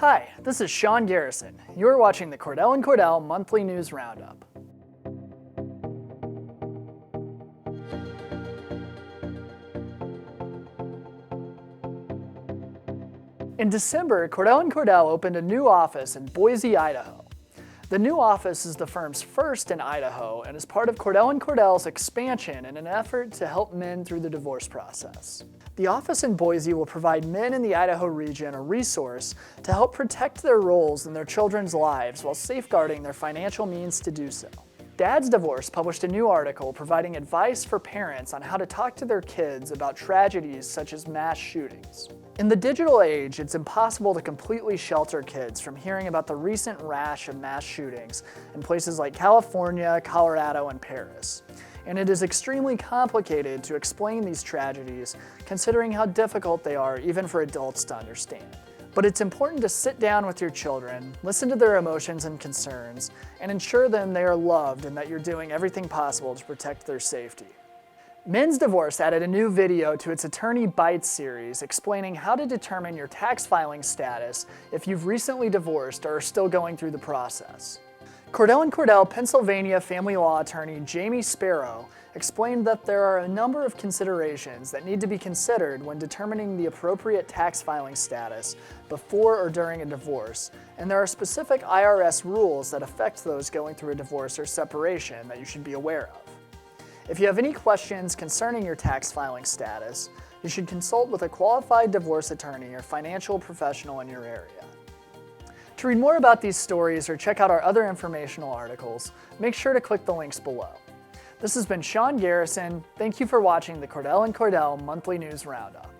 Hi, this is Sean Garrison. You're watching the Cordell Cordell Monthly News Roundup. In December, Cordell Cordell opened a new office in Boise, Idaho. The new office is the firm's first in Idaho and is part of Cordell Cordell's expansion in an effort to help men through the divorce process. The office in Boise will provide men in the Idaho region a resource to help protect their roles in their children's lives while safeguarding their financial means to do so. DadsDivorce published a new article providing advice for parents on how to talk to their kids about tragedies such as mass shootings. In the digital age, it's impossible to completely shelter kids from hearing about the recent rash of mass shootings in places like California, Colorado, and Paris. And it is extremely complicated to explain these tragedies, considering how difficult they are even for adults to understand. But it's important to sit down with your children, listen to their emotions and concerns, and ensure them they are loved and that you're doing everything possible to protect their safety. MensDivorce added a new video to its Attorney Bites series explaining how to determine your tax filing status if you've recently divorced or are still going through the process. Cordell Cordell Pennsylvania family law attorney Jamie Sparrow explained that there are a number of considerations that need to be considered when determining the appropriate tax filing status before or during a divorce, and there are specific IRS rules that affect those going through a divorce or separation that you should be aware of. If you have any questions concerning your tax filing status, you should consult with a qualified divorce attorney or financial professional in your area. To read more about these stories or check out our other informational articles, make sure to click the links below. This has been Sean Garrison. Thank you for watching the Cordell Cordell Monthly News Roundup.